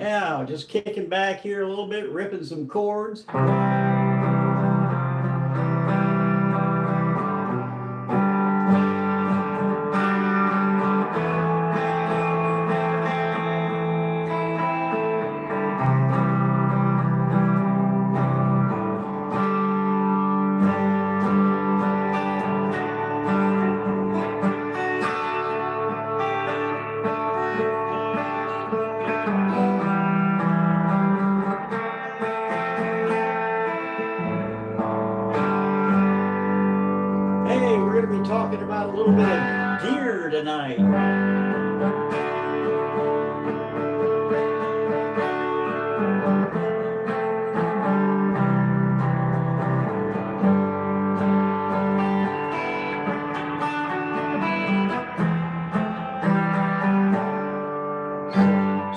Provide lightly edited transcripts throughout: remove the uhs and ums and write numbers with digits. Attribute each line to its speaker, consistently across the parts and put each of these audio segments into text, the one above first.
Speaker 1: Yeah, just kicking back here a little bit, ripping some chords. Talking about a little bit of gear tonight.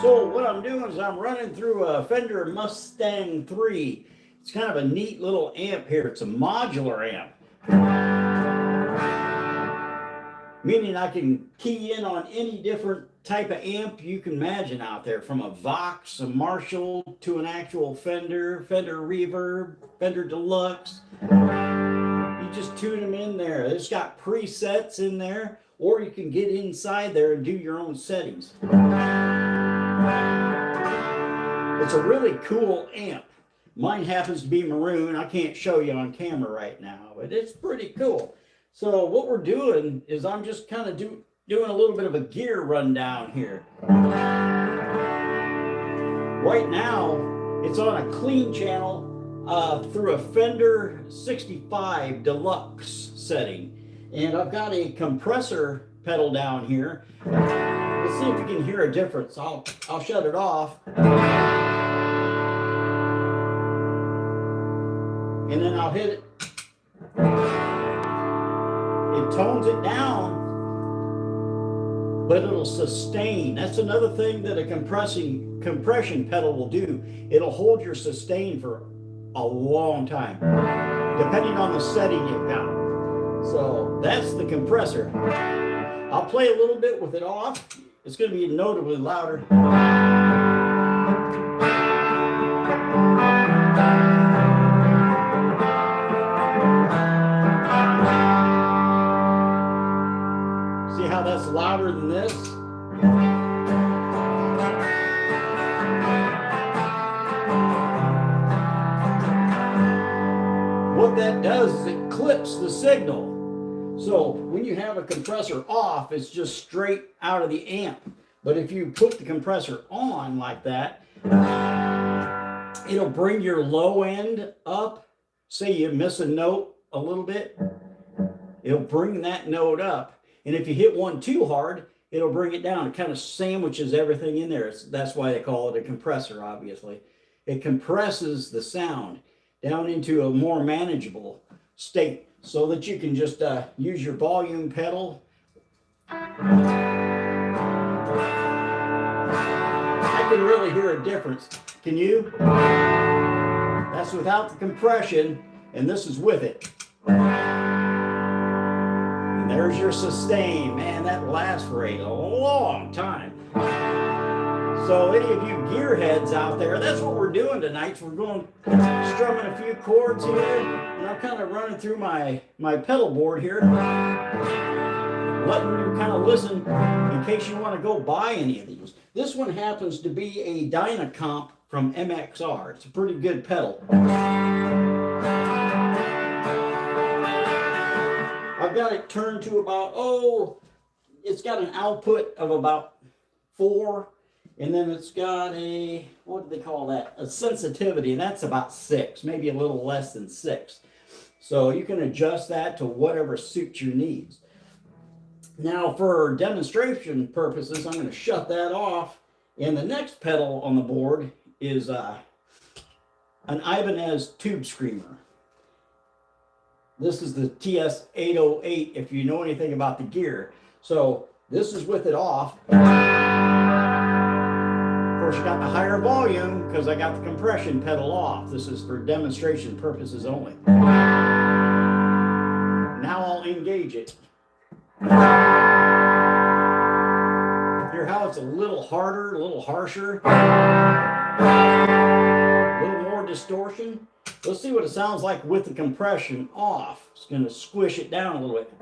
Speaker 1: So what I'm doing is I'm running through a Fender Mustang 3. It's kind of a neat little amp here. It's a modular amp. Meaning I can key in on any different type of amp you can imagine out there, from a Vox, a Marshall, to an actual Fender, Fender Reverb, Fender Deluxe. You just tune them in there. It's got presets in there, or you can get inside there and do your own settings. It's a really cool amp. Mine happens to be maroon. I can't show you on camera right now, but it's pretty cool. So what we're doing is I'm just kind of doing a little bit of a gear rundown here. Right now, it's on a clean channel through a Fender 65 Deluxe setting. And I've got a compressor pedal down here. Let's see if you can hear a difference. I'll shut it off. And then I'll hit it. It tones it down, but it'll sustain. That's another thing that a compression pedal will do. It'll hold your sustain for a long time, depending on the setting you've got. So that's the compressor. I'll play a little bit with it off. It's going to be notably louder. See how that's louder than this? What that does is it clips the signal. So when you have a compressor off, it's just straight out of the amp. But if you put the compressor on like that, it'll bring your low end up. Say you miss a note a little bit, it'll bring that note up. And if you hit one too hard, it'll bring it down. It kind of sandwiches everything in there. That's why they call it a compressor, obviously. It compresses the sound down into a more manageable state so that you can just use your volume pedal. I can really hear a difference. Can you? That's without the compression, and this is with it. There's your sustain. Man, that lasts for a long time. So any of you gearheads out there, that's what we're doing tonight. So we're going strumming a few chords here, and I'm kind of running through my pedal board here, letting you kind of listen in case you want to go buy any of these. This one happens to be a Dynacomp from MXR. It's a pretty good pedal. I've got it turned to about, it's got an output of about 4, and then it's got a, what do they call that? A sensitivity, and that's about 6, maybe a little less than 6. So you can adjust that to whatever suits your needs. Now for demonstration purposes, I'm going to shut that off, and the next pedal on the board is an Ibanez Tube Screamer. This is the TS-808 if you know anything about the gear. So this is with it off. Of course, you got the higher volume because I got the compression pedal off. This is for demonstration purposes only. Now I'll engage it. Hear how it's a little harder, a little harsher, a little more distortion. Let's see what it sounds like with the compression off. It's going to squish it down a little bit.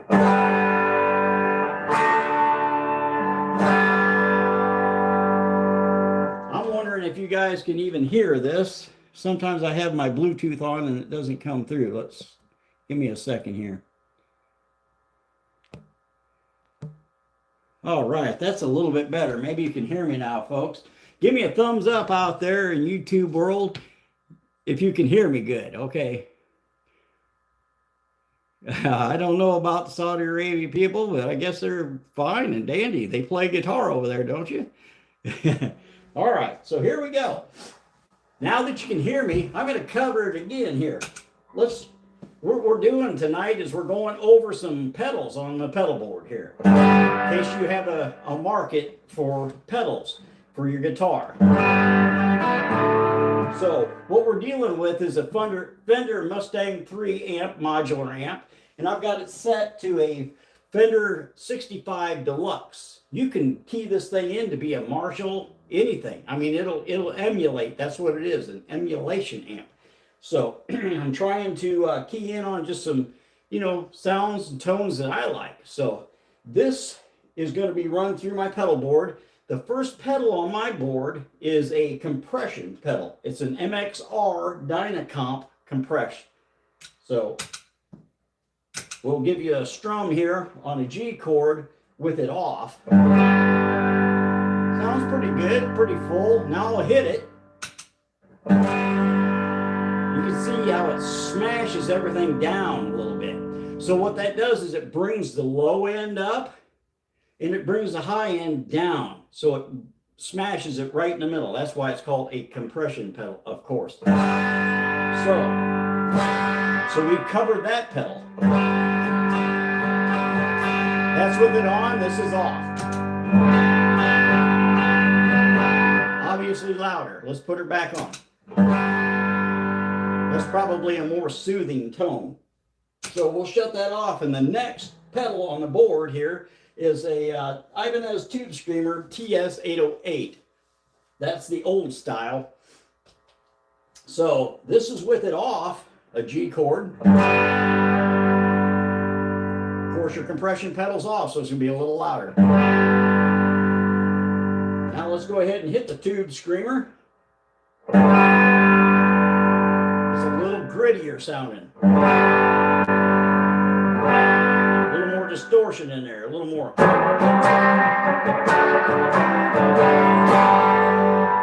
Speaker 1: I'm wondering if you guys can even hear this. Sometimes I have my Bluetooth on and it doesn't come through. Give me a second here. All right, that's a little bit better. Maybe you can hear me now, folks. Give me a thumbs up out there in YouTube world if you can hear me good. Okay. I don't know about the Saudi Arabia people, but I guess they're fine and dandy. They play guitar over there, don't you? All right, so here we go. Now that you can hear me, I'm going to cover it again here. What we're doing tonight is we're going over some pedals on the pedal board here, in case you have a market for pedals for your guitar. So what we're dealing with is a Fender Mustang 3 amp, modular amp, and I've got it set to a Fender 65 Deluxe. You can key this thing in to be a Marshall, anything. I mean, it'll emulate. That's what it is, an emulation amp. So I'm trying to key in on just some, sounds and tones that I like. So this is going to be run through my pedal board. The first pedal on my board is a compression pedal. It's an MXR Dynacomp compression. So we'll give you a strum here on a G chord with it off. Sounds pretty good, pretty full. Now I'll hit it. You can see how it smashes everything down a little bit. So what that does is it brings the low end up and it brings the high end down. So it smashes it right in the middle. That's why it's called a compression pedal, of course. So we've covered that pedal. That's with it on, this is off. Obviously louder. Let's put her back on. That's probably a more soothing tone. So we'll shut that off, and the next pedal on the board here is a Ibanez Tube Screamer TS-808. That's the old style. So this is with it off, a G chord. Of course, your compression pedal's off, so it's going to be a little louder. Now let's go ahead and hit the Tube Screamer. It's a little grittier sounding. A little more distortion in there, a little more. A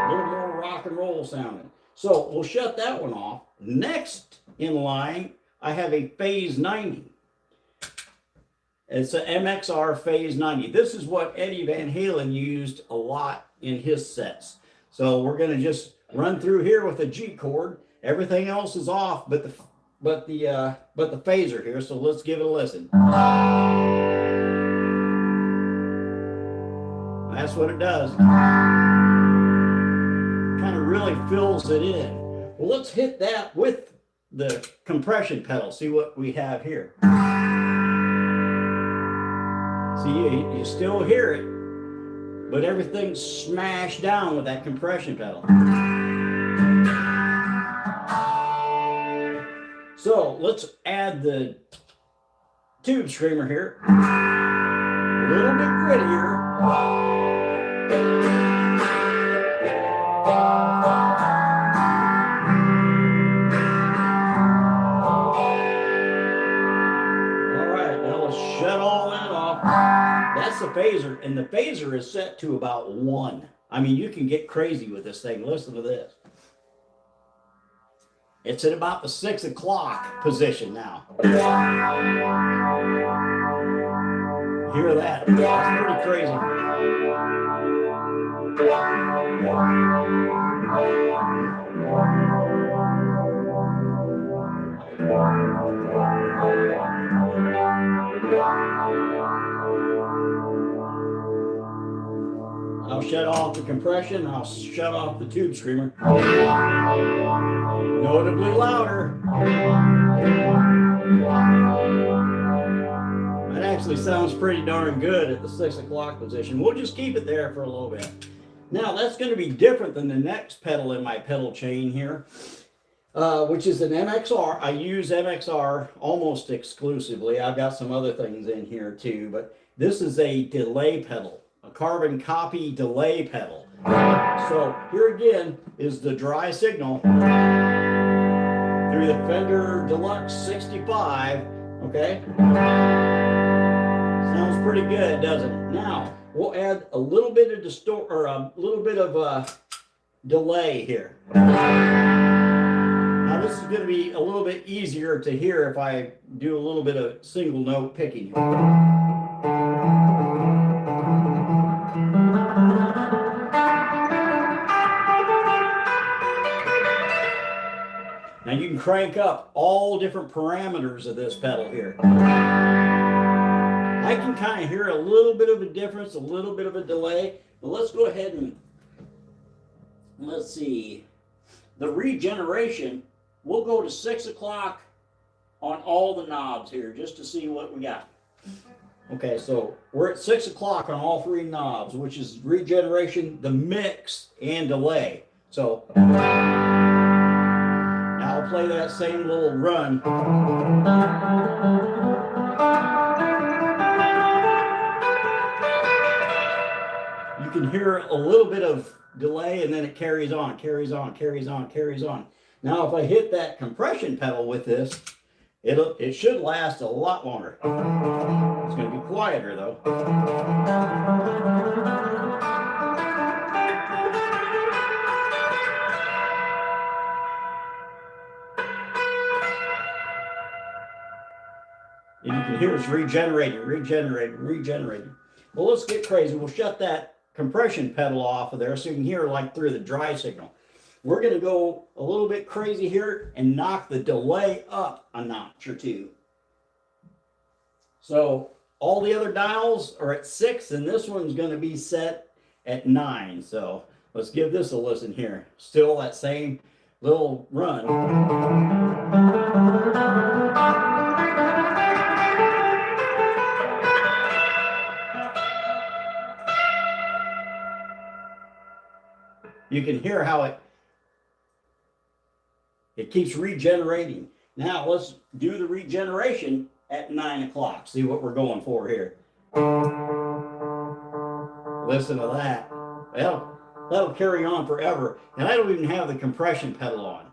Speaker 1: little more rock and roll sounding. So we'll shut that one off. Next in line, I have a Phase 90. It's an MXR Phase 90. This is what Eddie Van Halen used a lot in his sets. So we're going to just run through here with a G chord. Everything else is off, but the phaser here. So let's give it a listen. That's what it does. Kind of really fills it in. Well, let's hit that with the compression pedal. See what we have here. See, you still hear it, but everything's smashed down with that compression pedal. So let's add the Tube Screamer here. A little bit grittier. All right, now let's shut all that off. That's the phaser, and the phaser is set to about 1. I mean, you can get crazy with this thing. Listen to this. It's at about the 6 o'clock position now. Hear that? That's pretty crazy. I'll shut off the compression. I'll shut off the Tube Screamer. Notably louder. That actually sounds pretty darn good at the 6 o'clock position. We'll just keep it there for a little bit. Now that's going to be different than the next pedal in my pedal chain here, which is an MXR. I use MXR almost exclusively. I've got some other things in here too, but this is a delay pedal, a carbon copy delay pedal. So here again is the dry signal through the Fender Deluxe 65, okay? Sounds pretty good, doesn't it? Now, we'll add a little bit of delay here. Now, this is going to be a little bit easier to hear if I do a little bit of single note picking here. Now you can crank up all different parameters of this pedal here. I can kind of hear a little bit of a difference, a little bit of a delay, but let's go ahead and let's see. The regeneration, we'll go to 6 o'clock on all the knobs here just to see what we got. Okay, so we're at 6 o'clock on all 3 knobs, which is regeneration, the mix, and delay. So now I'll play that same little run. You can hear a little bit of delay and then it carries on, carries on, carries on, carries on. Now if I hit that compression pedal with this, it should last a lot longer. It's going to be quieter though. And you can hear it's regenerating, regenerating, regenerating. Well, let's get crazy. We'll shut that compression pedal off of there so you can hear like through the dry signal. We're going to go a little bit crazy here and knock the delay up a notch or two. So all the other dials are at 6 and this one's going to be set at 9. So let's give this a listen here. Still that same little run. You can hear how it keeps regenerating. Now let's do the regeneration at 9 o'clock. See what we're going for here. Listen to that. Well, that'll carry on forever. And I don't even have the compression pedal on.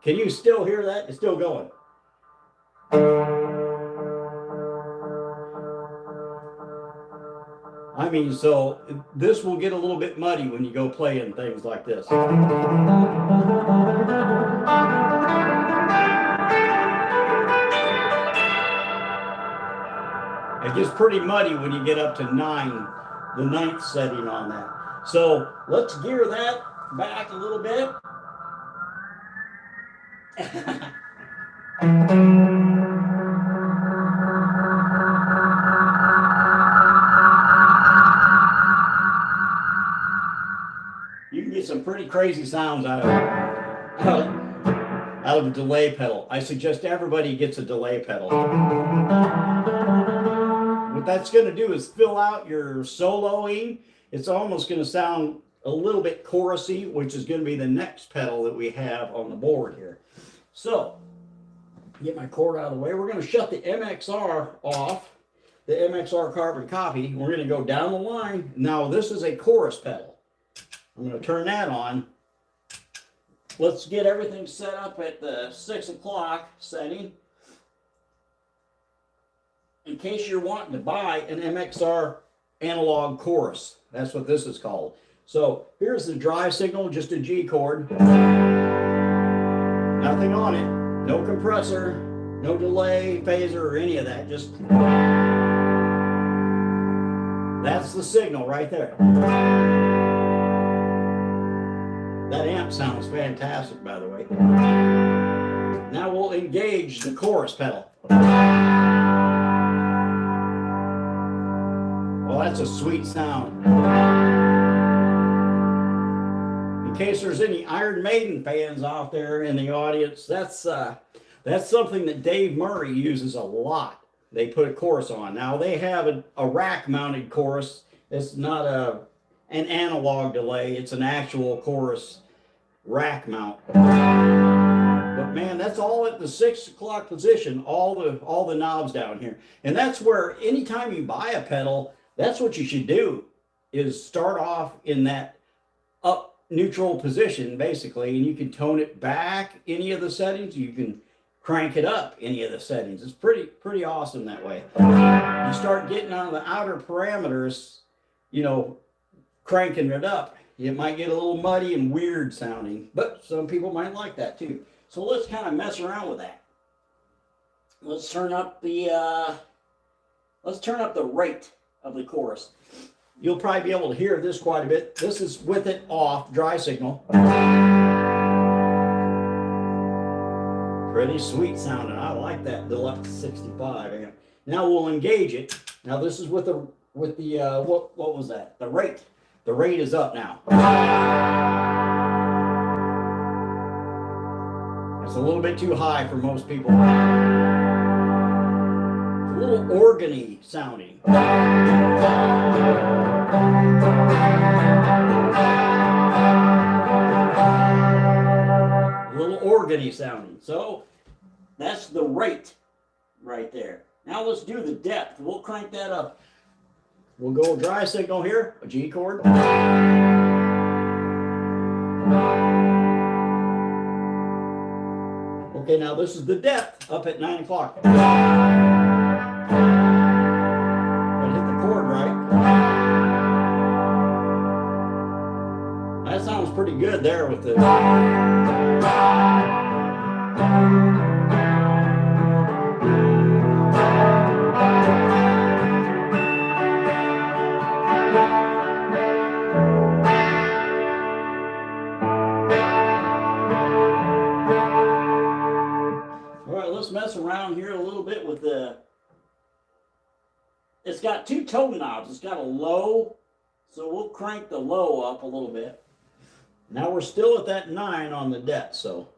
Speaker 1: Can you still hear that? It's still going. I mean, so this will get a little bit muddy when you go playing things like this. It gets pretty muddy when you get up to 9, the 9th setting on that. So let's gear that back a little bit. You can get some pretty crazy sounds out of a delay pedal. I suggest everybody gets a delay pedal. What that's going to do is fill out your soloing. It's almost going to sound a little bit chorusy, which is going to be the next pedal that we have on the board here. So, get my cord out of the way. We're going to shut the MXR off, the MXR carbon copy. We're going to go down the line. Now, this is a chorus pedal. I'm going to turn that on. Let's get everything set up at the 6 o'clock setting. In case you're wanting to buy an MXR analog chorus. That's what this is called. So here's the dry signal, just a G chord. Nothing on it. No compressor, no delay, phaser, or any of that. Just that's the signal right there. That amp sounds fantastic, by the way. Now we'll engage the chorus pedal. Well, that's a sweet sound. In case there's any Iron Maiden fans out there in the audience, that's something that Dave Murray uses a lot. they put a chorus on. Now they have a rack mounted chorus. It's not an analog delay, it's an actual chorus rack mount. But man, that's all at the 6 o'clock position, all the knobs down here. And that's where anytime you buy a pedal, that's what you should do, is start off in that up neutral position basically, and you can tone it back any of the settings, you can crank it up any of the settings. It's pretty awesome that way. You start getting on the outer parameters, you know, cranking it up, it might get a little muddy and weird sounding, but some people might like that too. So let's kind of mess around with that. Let's turn up the rate of the chorus. You'll probably be able to hear this quite a bit. This is with it off, dry signal. Pretty sweet sounding. I like that Deluxe 65. Now we'll engage it. Now this is with the what was that? The rate. The rate is up now. It's a little bit too high for most people. It's a little organy sounding. A little organy sounding. So that's the rate right there. Now let's do the depth. We'll crank that up. We'll go dry signal here, a G chord. Okay, now this is the depth up at 9 o'clock. Gotta hit the chord right. That sounds pretty good there with the... Mess around here a little bit with the, it's got two tone knobs. It's got a low, so we'll crank the low up a little bit. Now we're still at that 9 on the depth, so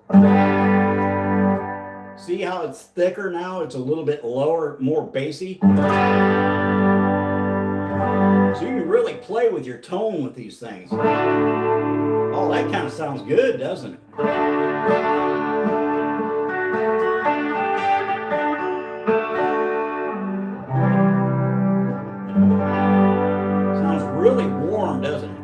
Speaker 1: see how it's thicker now? It's a little bit lower, more bassy. So you can really play with your tone with these things. Oh, that kind of sounds good, doesn't it? Really warm, doesn't it?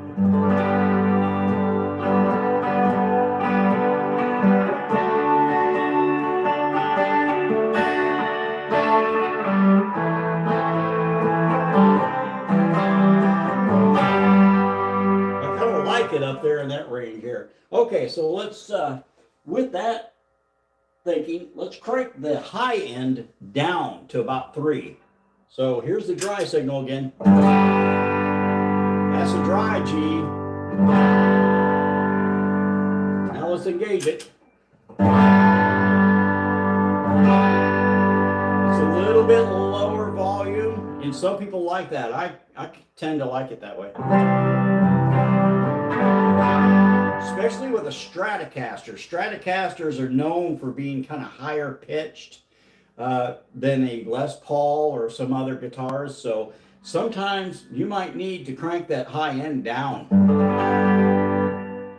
Speaker 1: I kind of like it up there in that range here. Okay, so let's, with that thinking, let's crank the high end down to about 3. So here's the dry signal again. That's a dry G. Now let's engage it. It's a little bit lower volume, and some people like that. I tend to like it that way. Especially with a Stratocaster. Stratocasters are known for being kind of higher pitched than a Les Paul or some other guitars. So sometimes you might need to crank that high end down,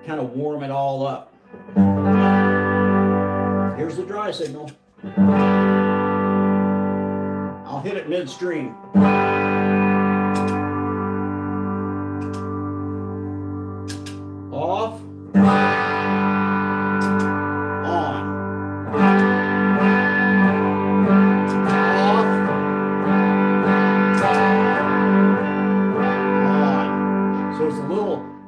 Speaker 1: kind of warm it all up. Here's the dry signal. I'll hit it midstream. Off.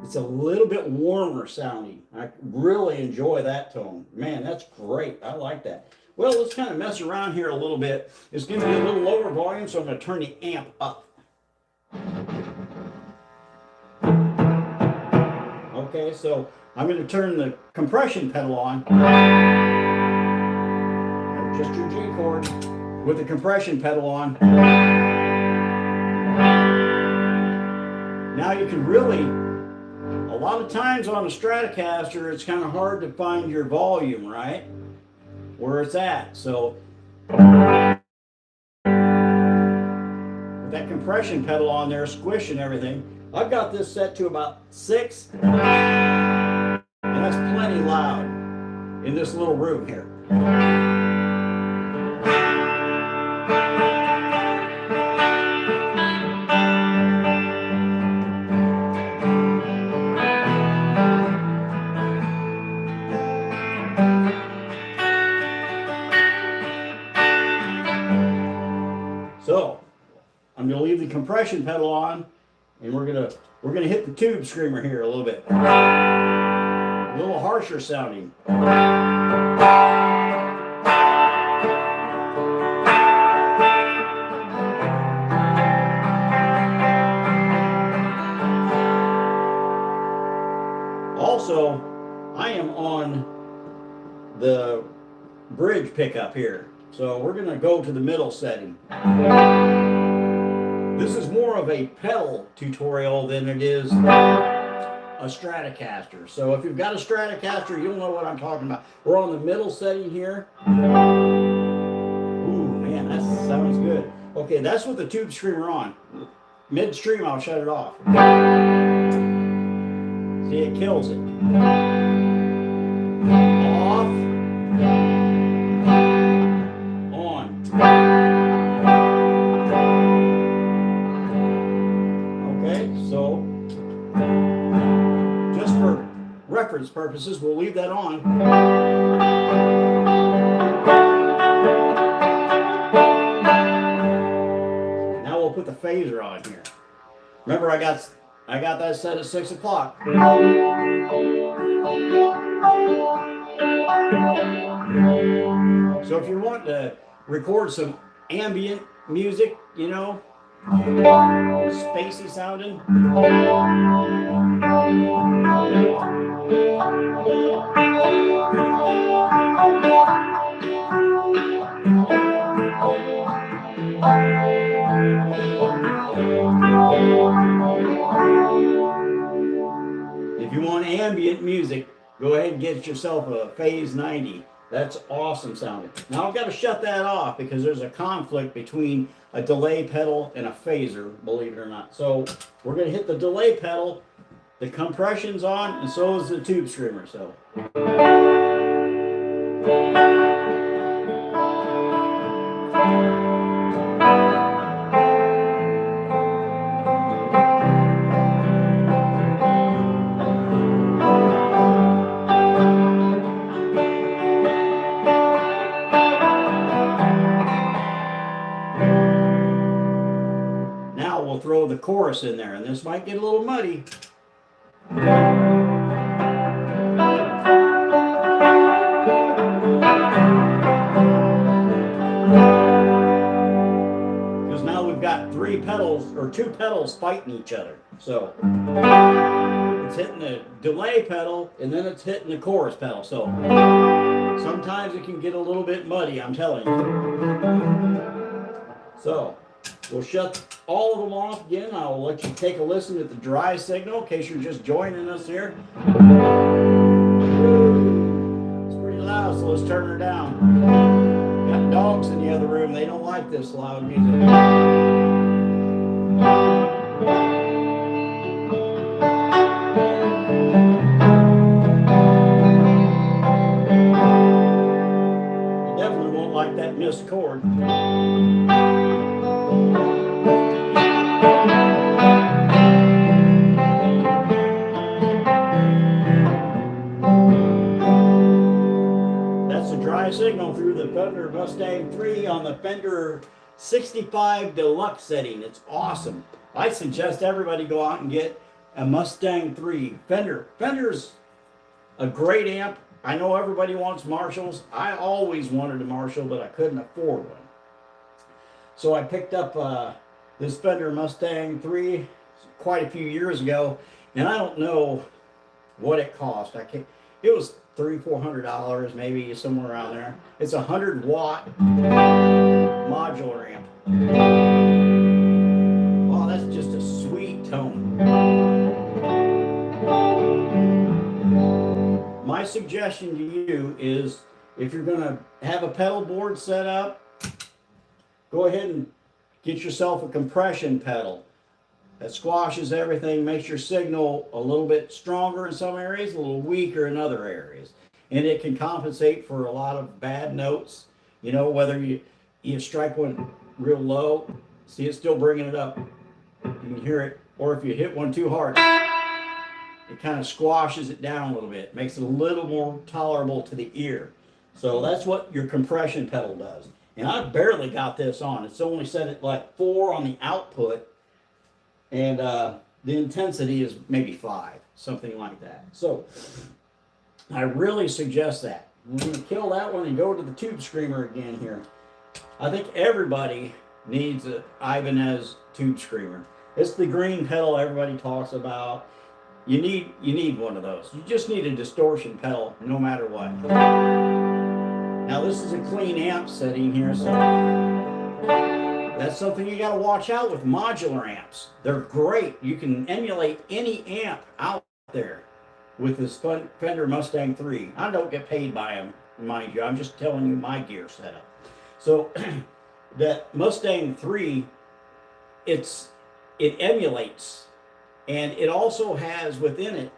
Speaker 1: It's a little bit warmer sounding. I really enjoy that tone. Man, that's great. I like that. Well, let's kind of mess around here a little bit. It's going to be a little lower volume, so I'm going to turn the amp up. Okay, so I'm going to turn the compression pedal on. Just your G chord with the compression pedal on. Now you can really... A lot of times on a Stratocaster, it's kind of hard to find your volume, right? Where it's at. So that compression pedal on there, squishing everything. I've got this set to about 6, and that's plenty loud in this little room here. So I'm going to leave the compression pedal on, and we're gonna hit the tube screamer here a little bit. A little harsher sounding. Also, I am on the bridge pickup here. So we're going to go to the middle setting. This is more of a pedal tutorial than it is a Stratocaster. So if you've got a Stratocaster, you'll know what I'm talking about. We're on the middle setting here. Ooh, man, that sounds good. Okay, that's with the tube screamer on. Midstream, I'll shut it off. See, it kills it. Off. On. Okay, so just for reference purposes, we'll leave that on. Now we'll put the phaser on here. Remember, I got that set at 6 o'clock. So if you want to record some ambient music, you know, spacey sounding, if you want ambient music, go ahead and get yourself a Phase 90. That's awesome sounding. Now I've got to shut that off because there's a conflict between a delay pedal and a phaser, believe it or not. So we're going to hit the delay pedal, the compression's on, and so is the tube screamer. So. We'll throw the chorus in there, and this might get a little muddy. Because now we've got 3 pedals, or 2 pedals fighting each other. So it's hitting the delay pedal, and then it's hitting the chorus pedal. So sometimes it can get a little bit muddy, I'm telling you. So we'll shut all of them off again. I'll let you take a listen at the dry signal in case you're just joining us here. It's pretty loud, so let's turn her down. Got dogs in the other room. They don't like this loud music. You definitely won't like that missed chord. Signal through the Fender Mustang 3 on the Fender 65 Deluxe setting. It's awesome. I suggest everybody go out and get a Mustang 3 Fender. Fender's a great amp. I know everybody wants Marshalls. I always wanted a Marshall, but I couldn't afford one. So I picked up this Fender Mustang 3 quite a few years ago, and I don't know what it cost. It was $300-400, maybe somewhere around there. It's a 100-watt modular amp. Oh, that's just a sweet tone. My suggestion to you is, if you're going to have a pedal board set up, go ahead and Get yourself a compression pedal. That squashes everything, makes your signal a little bit stronger in some areas, a little weaker in other areas. And it can compensate for a lot of bad notes. You know, whether you strike one real low, see it's still bringing it up. You can hear it. Or if you hit one too hard, it kind of squashes it down a little bit, makes it a little more tolerable to the ear. So that's what your compression pedal does. And I barely got this on. It's only set at like 4 on the output, and the intensity is maybe 5, something like that. So I really suggest that. We're going to kill that one and go to the Tube Screamer again here. I think everybody needs an Ibanez Tube Screamer. It's the green pedal everybody talks about. You need one of those. You just need a distortion pedal no matter what. Now this is a clean amp setting here, so that's something you got to watch out with modular amps. They're great. You can emulate any amp out there with this Fender Mustang 3. I don't get paid by them, mind you. I'm just telling you my gear setup. So that Mustang 3, it emulates, and it also has within it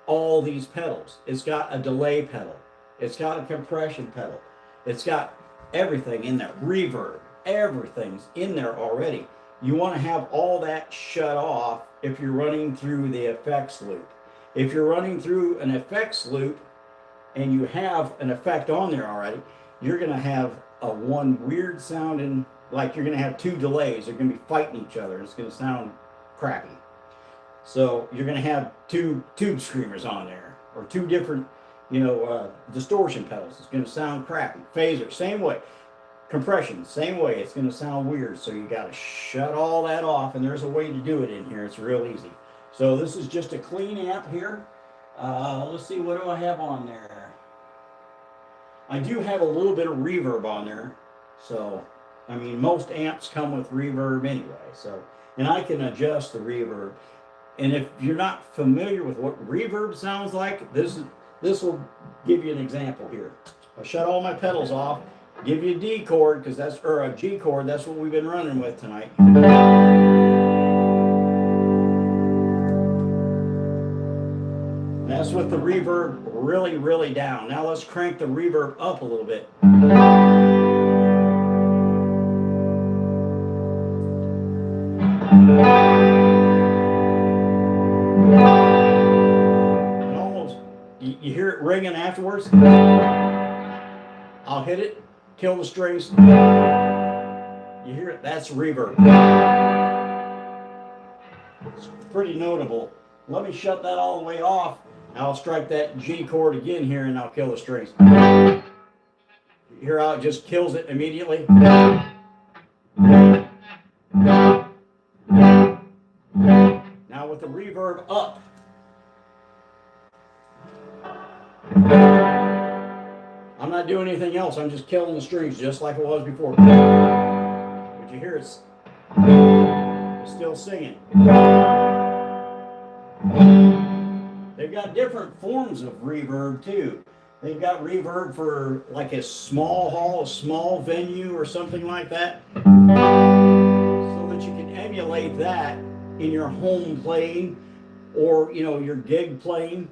Speaker 1: all these pedals. It's got a delay pedal. It's got a compression pedal. It's got everything in there. Reverb. Everything's in there already. You want to have all that shut off if you're running through the effects loop. If you're running through an effects loop and you have an effect on there already, you're going to have one weird sounding, like you're going to have 2 delays. They're going to be fighting each other. It's going to sound crappy. So you're going to have 2 Tube Screamers on there, or 2 different, distortion pedals. It's going to sound crappy. Phaser, same way. Compression, same way. It's going to sound weird. So you got to shut all that off, and there's a way to do it in here. It's real easy. So this is just a clean amp here. Let's see, what do I have on there? I do have a little bit of reverb on there. So, I mean, most amps come with reverb anyway. So, and I can adjust the reverb. And if you're not familiar with what reverb sounds like, this will give you an example here. I'll shut all my pedals off, give you a D chord, or a G chord. That's what we've been running with tonight. That's with the reverb really, really down. Now let's crank the reverb up a little bit. You hear it ringing afterwards. I'll hit it, kill the strings. You hear it, that's reverb. It's pretty notable. Let me shut that all the way off. I'll strike that G chord again here and I'll kill the strings. You hear how it just kills it immediately? Now with the reverb up. I'm not doing anything else. I'm just killing the strings just like it was before. But you hear it's still singing. They've got different forms of reverb too. They've got reverb for like a small hall, a small venue or something like that. So that you can emulate that in your home playing or, your gig playing.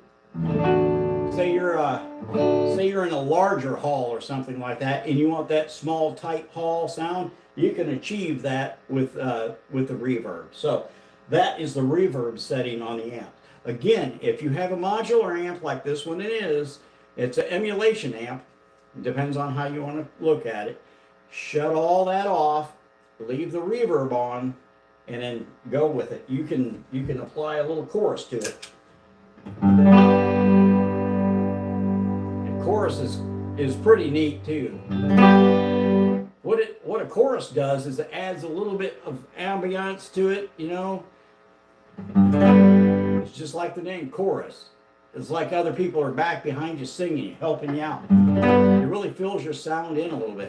Speaker 1: Say you're in a larger hall or something like that, and you want that small, tight hall sound. You can achieve that with the reverb. So that is the reverb setting on the amp. Again, if you have a modular amp like this one is, it's an emulation amp. It depends on how you want to look at it. Shut all that off, leave the reverb on, and then go with it. You can apply a little chorus to it. Chorus is pretty neat too. What a chorus does is it adds a little bit of ambiance to it, It's just like the name chorus. It's like other people are back behind you singing, helping you out. It really fills your sound in a little bit.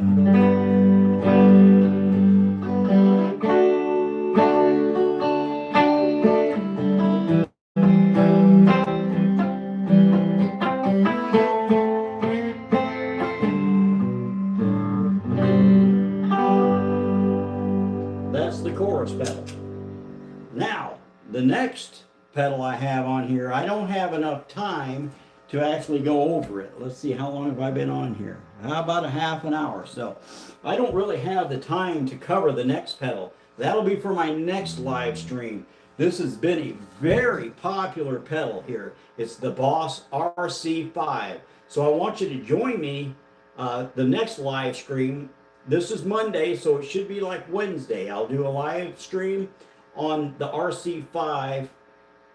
Speaker 1: pedal I have on here. I don't have enough time to actually go over it. Let's see, how long have I been on here? How about a half an hour? So I don't really have the time to cover the next pedal. That'll be for my next live stream. This has been a very popular pedal here. It's the Boss RC5. So I want you to join me the next live stream. This is Monday, so it should be like Wednesday. I'll do a live stream on the RC5,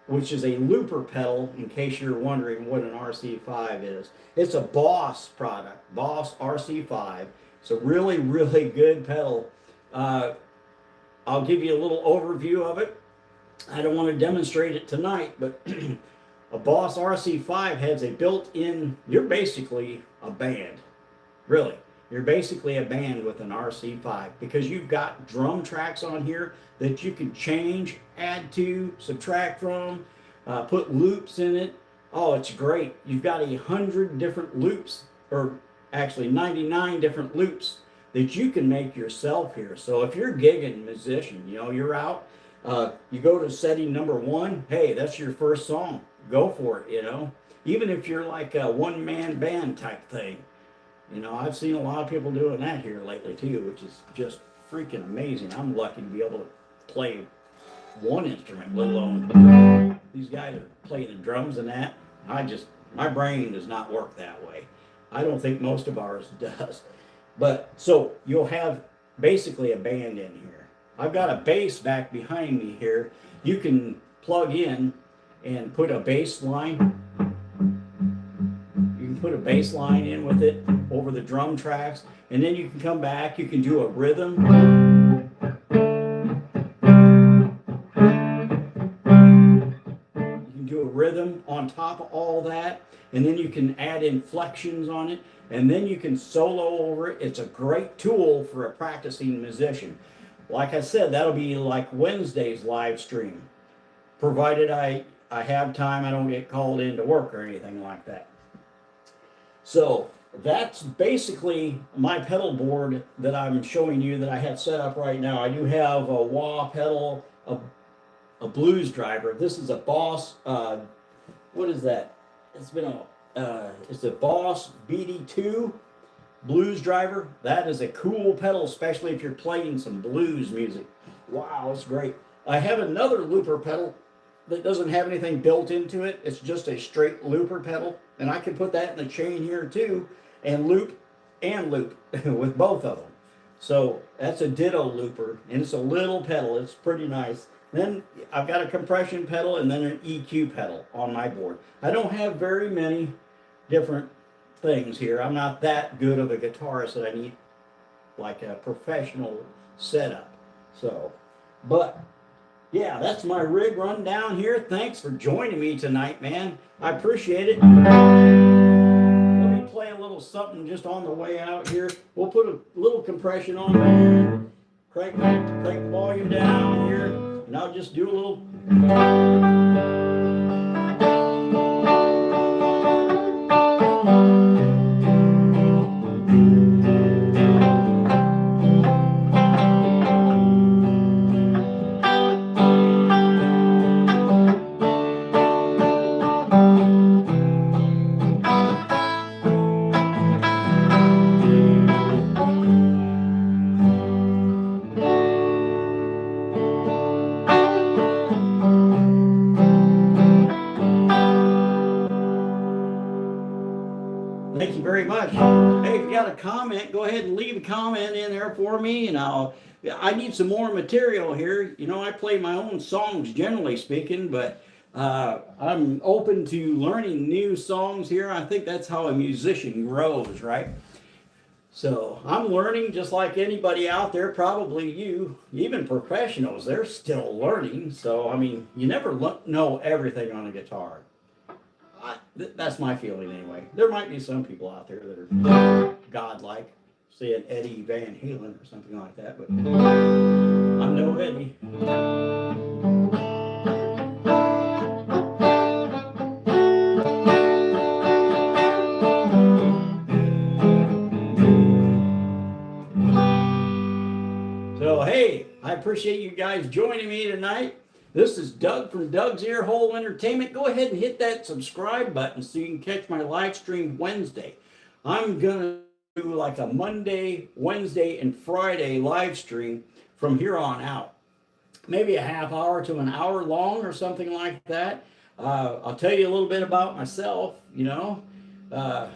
Speaker 1: which is a looper pedal, in case you're wondering what an RC5 is. It's a Boss product, Boss RC5. It's a really, really good pedal. I'll give you a little overview of it. I don't want to demonstrate it tonight, but a Boss RC5 has a built-in, you're basically a band, really. You're basically a band with an RC5 because you've got drum tracks on here that you can change, add to, subtract from, put loops in it. Oh, it's great. You've got 100 different loops, or actually 99 different loops that you can make yourself here. So if you're a gigging musician, you know, you're out, you go to setting number 1, hey, that's your first song. Go for it, you know. Even if you're like a one-man band type thing. You know, I've seen a lot of people doing that here lately too, which is just freaking amazing. I'm lucky to be able to play one instrument, let alone these guys are playing the drums and that. My brain does not work that way. I don't think most of ours does. But so you'll have basically a band in here. I've got a bass back behind me here. You can plug in and put a bass line. You can put a bass line in with it over the drum tracks, and then you can come back, you can do a rhythm. You can do a rhythm on top of all that, and then you can add inflections on it, and then you can solo over it. It's a great tool for a practicing musician. Like I said, that'll be like Wednesday's live stream, provided I have time, I don't get called in to work or anything like that. So that's basically my pedal board that I'm showing you that I have set up right now. I do have a wah pedal, a blues driver. This is a Boss, what is that? It's a Boss BD2 blues driver. That is a cool pedal, especially if you're playing some blues music. Wow, it's great. I have another looper pedal that doesn't have anything built into it. It's just a straight looper pedal, and I can put that in the chain here too, and loop with both of them. So that's a ditto looper, and it's a little pedal. It's pretty nice. Then I've got a compression pedal and then an EQ pedal on my board. I don't have very many different things here. I'm not that good of a guitarist that I need like a professional setup. So, but yeah, that's my rig rundown here. Thanks for joining me tonight, man. I appreciate it. Let me play a little something just on the way out here. We'll put a little compression on there. Crank the volume down here, and I'll just do a little. Thank you very much. Hey, if you got a comment, go ahead and leave a comment in there for me, and I need some more material here. You know, I play my own songs, generally speaking, but I'm open to learning new songs here. I think that's how a musician grows, right? So I'm learning just like anybody out there, probably you, even professionals, they're still learning. So, I mean, you never know everything on a guitar. That's my feeling anyway. There might be some people out there that are godlike, say an Eddie Van Halen or something like that, but I'm no Eddie. So hey, I appreciate you guys joining me tonight. This is Doug from Doug's Earhole Entertainment. Go ahead and hit that subscribe button so you can catch my live stream Wednesday. I'm going to do like a Monday, Wednesday, and Friday live stream from here on out. Maybe a half hour to an hour long or something like that. I'll tell you a little bit about myself, you know. I'm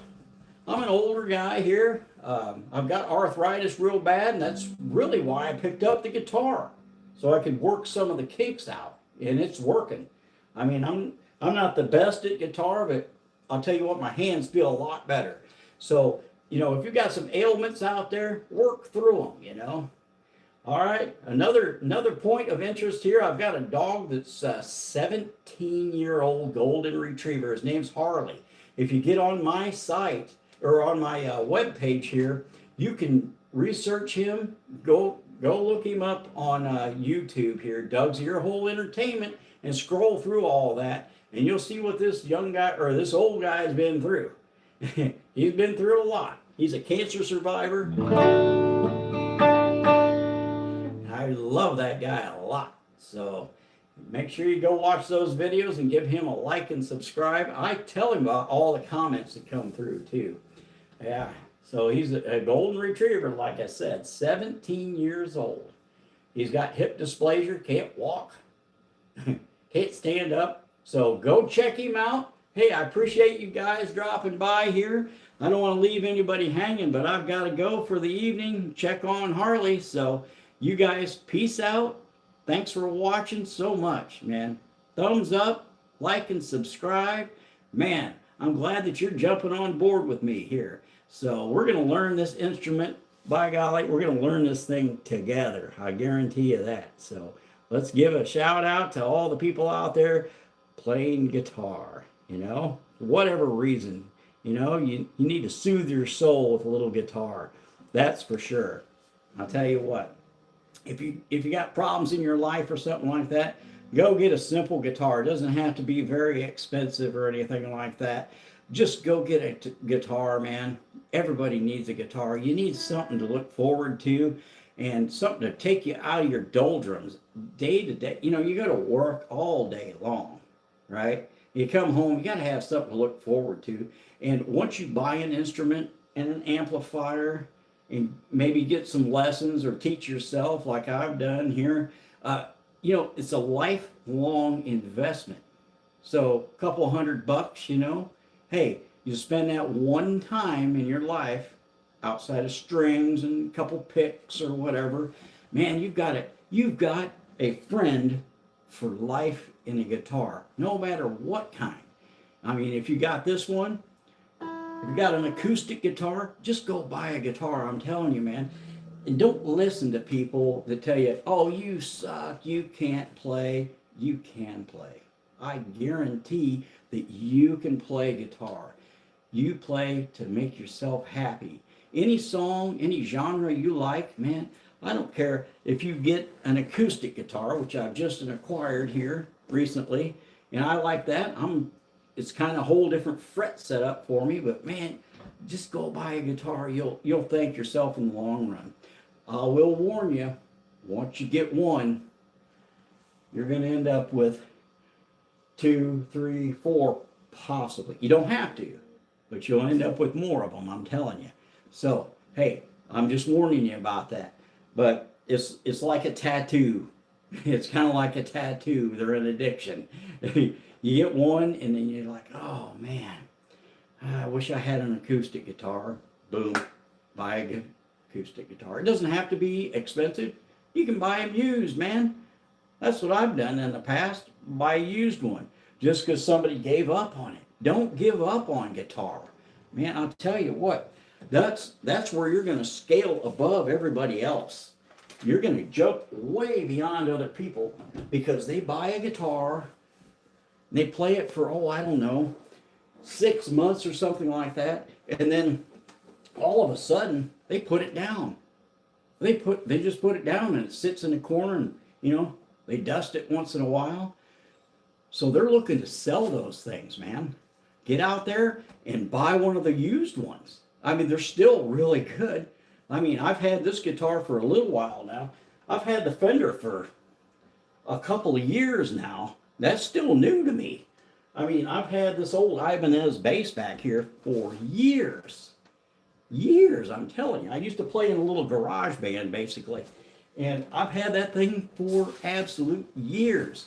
Speaker 1: an older guy here. I've got arthritis real bad, and that's really why I picked up the guitar, so I could work some of the kinks out, and it's working. I mean, I'm not the best at guitar, but I'll tell you what, my hands feel a lot better. So, you know, if you got some ailments out there, work through them, you know. All right, another point of interest here. I've got a dog that's a 17-year-old golden retriever. His name's Harley. If you get on my site or on my web page here, you can research him. Go look him up on YouTube here, Doug's Earhole Entertainment, and scroll through all that, and you'll see what this young guy or this old guy has been through. He's been through a lot. He's a cancer survivor. I love that guy a lot. So make sure you go watch those videos and give him a like and subscribe. I tell him about all the comments that come through too. Yeah, so he's a golden retriever, like I said, 17 years old. He's got hip dysplasia, can't walk, can't stand up. So go check him out. Hey, I appreciate you guys dropping by here. I don't want to leave anybody hanging, but I've got to go for the evening, check on Harley. So you guys, peace out. Thanks for watching so much, man. Thumbs up, like, and subscribe. Man, I'm glad that you're jumping on board with me here. So we're going to learn this instrument. By golly, we're going to learn this thing together. I guarantee you that. So let's give a shout out to all the people out there playing guitar, you know, for whatever reason. You know, you need to soothe your soul with a little guitar. That's for sure. I'll tell you what. If you got problems in your life or something like that, go get a simple guitar. It doesn't have to be very expensive or anything like that. Just go get a guitar, man. Everybody needs a guitar. You need something to look forward to and something to take you out of your doldrums day to day. You know, you go to work all day long, right? You come home, you got to have something to look forward to. And once you buy an instrument and an amplifier, and maybe get some lessons or teach yourself like I've done here. You know, it's a lifelong investment. So a couple $100, you know, hey, you spend that one time in your life outside of strings and a couple picks or whatever, man, you've got a friend for life in a guitar, no matter what kind. I mean, if you got this one, if you got an acoustic guitar, just go buy a guitar. I'm telling you, man. And don't listen to people that tell you, oh, you suck, you can't play. You can play. I guarantee that you can play guitar. You play to make yourself happy. Any song, any genre you like, man, I don't care if you get an acoustic guitar, which I've just acquired here recently, and I like that. It's kind of a whole different fret setup for me, but man, just go buy a guitar. You'll thank yourself in the long run. I will warn you, once you get one, you're going to end up with 2, 3, 4, possibly. You don't have to, but you'll end up with more of them, I'm telling you. So, hey, I'm just warning you about that. But it's like a tattoo. It's kind of like a tattoo. They're an addiction. You get one, and then you're like, oh, man, I wish I had an acoustic guitar. Boom, buy an acoustic guitar. It doesn't have to be expensive. You can buy them used, man. That's what I've done in the past, buy a used one, just because somebody gave up on it. Don't give up on guitar. Man, I'll tell you what, that's where you're going to scale above everybody else. You're going to jump way beyond other people because they buy a guitar, they play it for, I don't know, 6 months or something like that, and then all of a sudden they put it down. They just put it down and it sits in a corner, and you know, they dust it once in a while. So they're looking to sell those things, man. Get out there and buy one of the used ones. I mean, they're still really good. I mean, I've had this guitar for a little while now. I've had the Fender for a couple of years now. That's still new to me. I mean, I've had this old Ibanez bass back here for years. Years, I'm telling you. I used to play in a little garage band, basically. And I've had that thing for absolute years.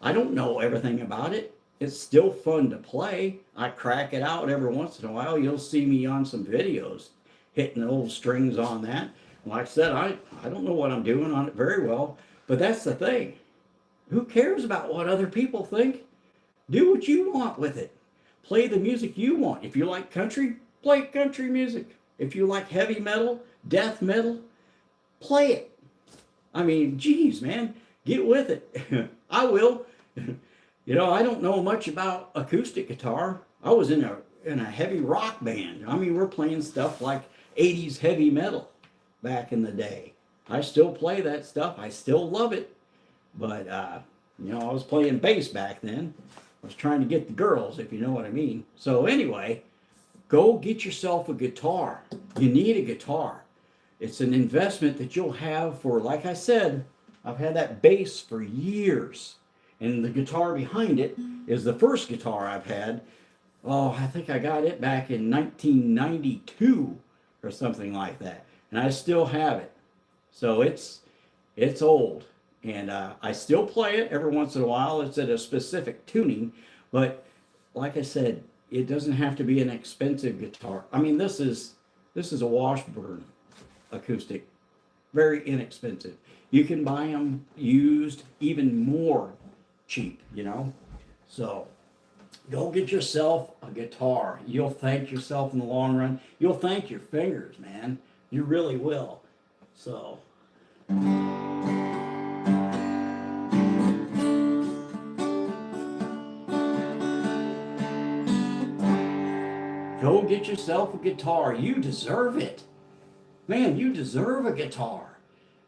Speaker 1: I don't know everything about it. It's still fun to play. I crack it out every once in a while. You'll see me on some videos hitting the old strings on that. Like I said, I don't know what I'm doing on it very well, but that's the thing. Who cares about what other people think? Do what you want with it. Play the music you want. If you like country, play country music. If you like heavy metal, death metal, play it. I mean, geez, man, get with it. I will. You know, I don't know much about acoustic guitar. I was in a heavy rock band. I mean, we're playing stuff like 80s heavy metal back in the day. I still play that stuff. I still love it. But, you know, I was playing bass back then. I was trying to get the girls, if you know what I mean. So anyway, go get yourself a guitar. You need a guitar. It's an investment that you'll have for, like I said, I've had that bass for years. And the guitar behind it is the first guitar I've had. Oh, I think I got it back in 1992 or something like that. And I still have it. So it's old. And I still play it every once in a while. It's at a specific tuning. But like I said, it doesn't have to be an expensive guitar. I mean, this is a Washburn acoustic. Very inexpensive. You can buy them used, even more cheap, you know. So go get yourself a guitar. You'll thank yourself in the long run. You'll thank your fingers, man. You really will. So go get yourself a guitar. You deserve it. Man, you deserve a guitar.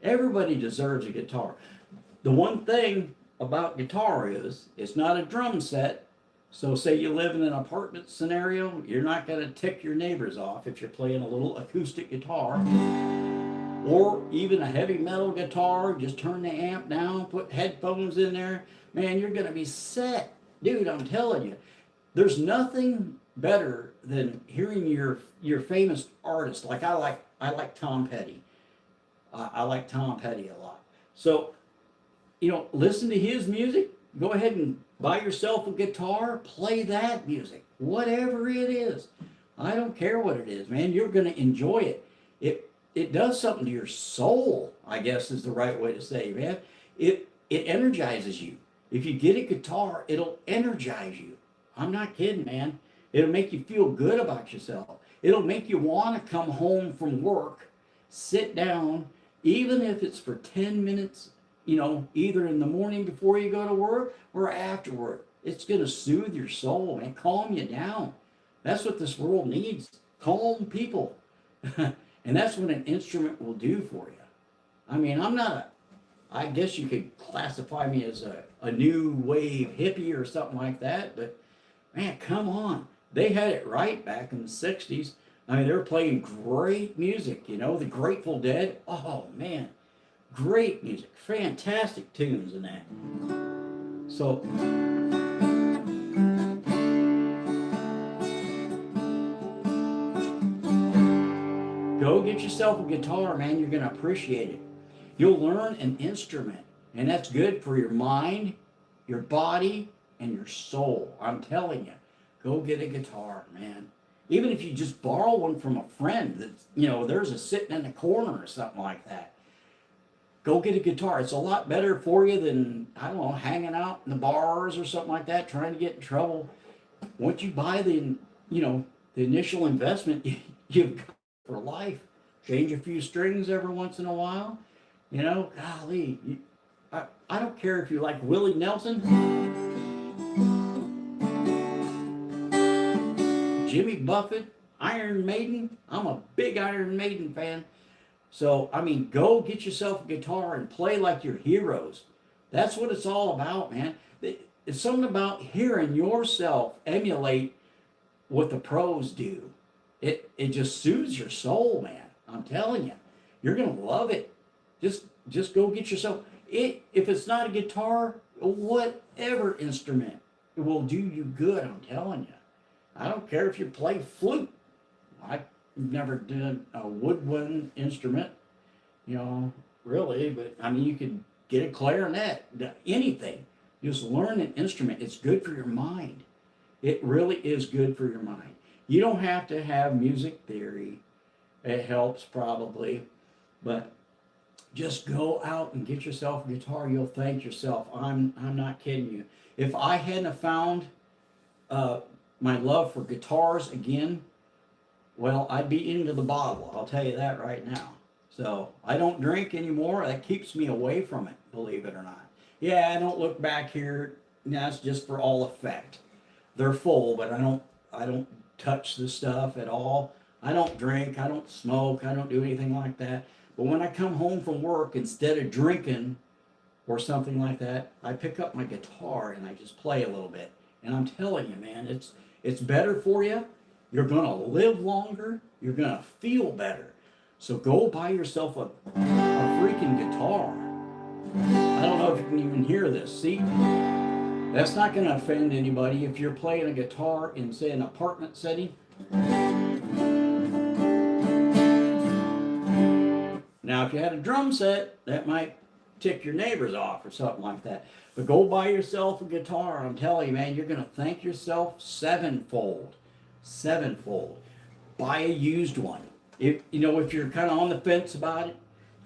Speaker 1: Everybody deserves a guitar. The one thing about guitar is it's not a drum set. So say you live in an apartment scenario, you're not going to tick your neighbors off if you're playing a little acoustic guitar. Or even a heavy metal guitar, just turn the amp down, put headphones in there. Man, you're going to be set. Dude, I'm telling you, there's nothing better than hearing your famous artist. Like I like Tom Petty. I like Tom Petty a lot. So, you know, listen to his music. Go ahead and buy yourself a guitar. Play that music, whatever it is. I don't care what it is, man. You're going to enjoy it. It does something to your soul, I guess is the right way to say, man. It energizes you. If you get a guitar, it'll energize you. I'm not kidding, man. It'll make you feel good about yourself. It'll make you want to come home from work, sit down, even if it's for 10 minutes, you know, either in the morning before you go to work or afterward. It's going to soothe your soul and calm you down. That's what this world needs. Calm people. And that's what an instrument will do for you. I mean, I guess you could classify me as a new wave hippie or something like that, but man, come on. They had it right back in the 60s. I mean, they were playing great music, you know, the Grateful Dead. Oh, man, great music, fantastic tunes in that. So, go get yourself a guitar, man. You're going to appreciate it. You'll learn an instrument, and that's good for your mind, your body, and your soul. I'm telling you, go get a guitar, man. Even if you just borrow one from a friend that's, you know, there's a sitting in the corner or something like that. Go get a guitar. It's a lot better for you than, I don't know, hanging out in the bars or something like that, trying to get in trouble. Once you buy the initial investment, you've got for life. Change a few strings every once in a while. You know, golly, I don't care if you like Willie Nelson, Jimmy Buffett, Iron Maiden. I'm a big Iron Maiden fan. So, I mean, go get yourself a guitar and play like your heroes. That's what it's all about, man. It's something about hearing yourself emulate what the pros do. It just soothes your soul, man. I'm telling you. You're going to love it. Just go get yourself. if it's not a guitar, whatever instrument, it will do you good, I'm telling you. I don't care if you play flute. I've never done a woodwind instrument, you know, really, but I mean, you could get a clarinet, anything. Just learn an instrument. It's good for your mind. It really is good for your mind. You don't have to have music theory. It helps probably, but just go out and get yourself a guitar. You'll thank yourself. I'm not kidding you. If I hadn't have found my love for guitars again, well, I'd be into the bottle. I'll tell you that right now. So I don't drink anymore. That keeps me away from it, believe it or not. Yeah, I don't look back here. That's just for all effect. They're full, but I don't touch the stuff at all. I don't drink, I don't smoke, I don't do anything like that. But when I come home from work, instead of drinking or something like that, I pick up my guitar and I just play a little bit. And I'm telling you, man, it's better for you. You're gonna live longer. You're gonna feel better. So go buy yourself a freaking guitar. I don't know if you can even hear this. See, that's not gonna offend anybody if you're playing a guitar in, say, an apartment setting. Now, if you had a drum set, that might tick your neighbors off or something like that. But go buy yourself a guitar. I'm telling you, man, you're going to thank yourself sevenfold. Sevenfold. Buy a used one. If you're kind of on the fence about it,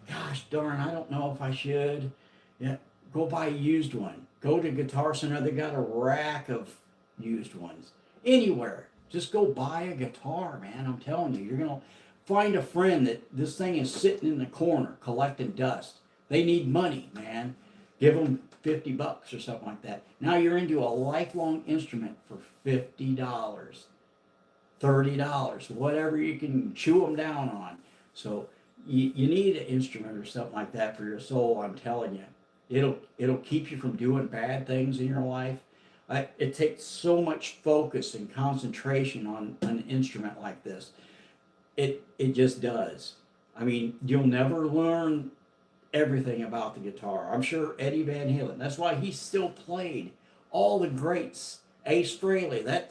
Speaker 1: gosh darn, I don't know if I should. Yeah, go buy a used one. Go to Guitar Center. They got a rack of used ones. Anywhere. Just go buy a guitar, man. I'm telling you, you're going to find a friend that this thing is sitting in the corner collecting dust. They need money, man. Give them $50 or something like that. Now you're into a lifelong instrument for $50, $30, whatever you can chew them down on. So you need an instrument or something like that for your soul, I'm telling you. It'll keep you from doing bad things in your life. It takes so much focus and concentration on an instrument like this. It just does. I mean, you'll never learn everything about the guitar. I'm sure Eddie Van Halen, that's why he still played. All the greats, Ace Frehley,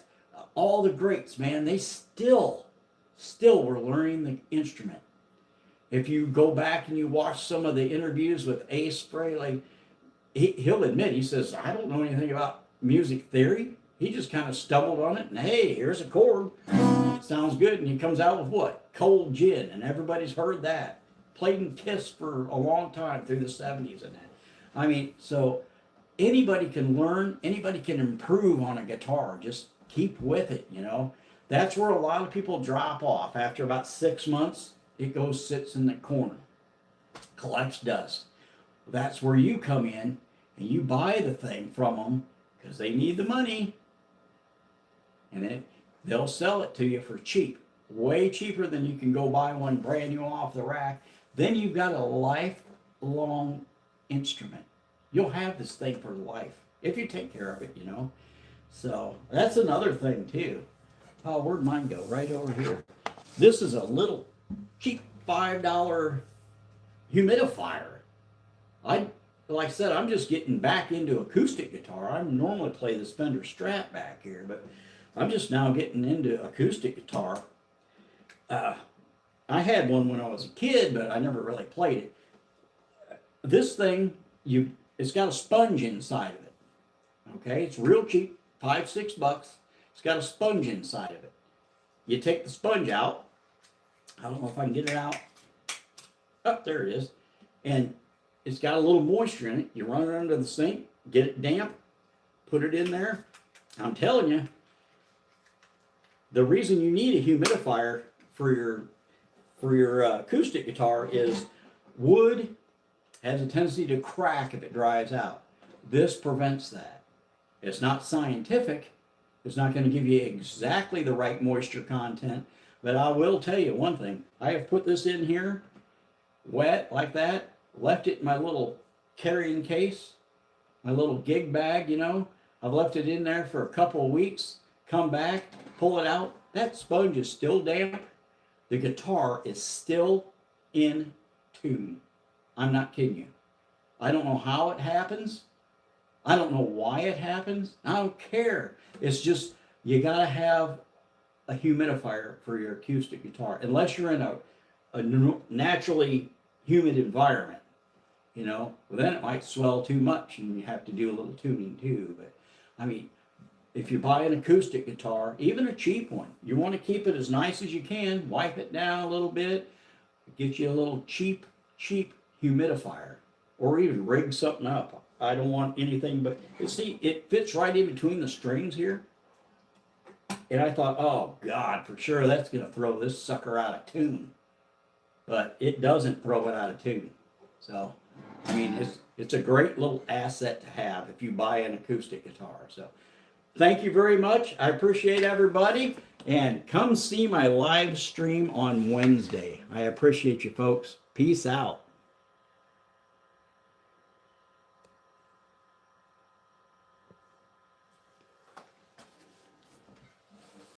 Speaker 1: all the greats, man, they still were learning the instrument. If you go back and you watch some of the interviews with Ace Frehley, he'll admit, he says, I don't know anything about music theory. He just kind of stumbled on it, and hey, here's a chord. Sounds good, and he comes out with what? Cold Gin, and everybody's heard that. Played in Kiss for a long time through the 70s and that. I mean, so anybody can learn, anybody can improve on a guitar. Just keep with it, you know. That's where a lot of people drop off. After about 6 months, it sits in the corner, collects dust. That's where you come in, and you buy the thing from them, because they need the money. And they'll sell it to you for cheap, way cheaper than you can go buy one brand new off the rack. Then you've got a lifelong instrument. You'll have this thing for life if you take care of it, you know. So that's another thing too. Oh, where'd mine go? Right over here. This is a little cheap $5 humidifier. Like I said, I'm just getting back into acoustic guitar. I normally play this Fender Strat back here, but I'm just now getting into acoustic guitar. I had one when I was a kid, but I never really played it. This thing, it's got a sponge inside of it. Okay, it's real cheap, $5-6. It's got a sponge inside of it. You take the sponge out. I don't know if I can get it out. Oh, there it is. And it's got a little moisture in it. You run it under the sink, get it damp, put it in there. I'm telling you, the reason you need a humidifier for your acoustic guitar is wood has a tendency to crack if it dries out. This prevents that. It's not scientific. It's not going to give you exactly the right moisture content, but I will tell you one thing. I have put this in here wet like that, left it in my little carrying case, my little gig bag, you know. I've left it in there for a couple of weeks, come back, pull it out. That sponge is still damp. The guitar is still in tune. I'm not kidding you. I don't know how it happens. I don't know why it happens. I don't care. It's just, you got to have a humidifier for your acoustic guitar, unless you're in a naturally humid environment, you know, well, then it might swell too much and you have to do a little tuning too. But I mean, if you buy an acoustic guitar, even a cheap one, you want to keep it as nice as you can, wipe it down a little bit, get you a little cheap humidifier, or even rig something up. I don't want anything but, you see, it fits right in between the strings here. And I thought, oh God, for sure that's going to throw this sucker out of tune. But it doesn't throw it out of tune. So, I mean, it's a great little asset to have if you buy an acoustic guitar. So, thank you very much. I appreciate everybody. And come see my live stream on Wednesday. I appreciate you folks. Peace out.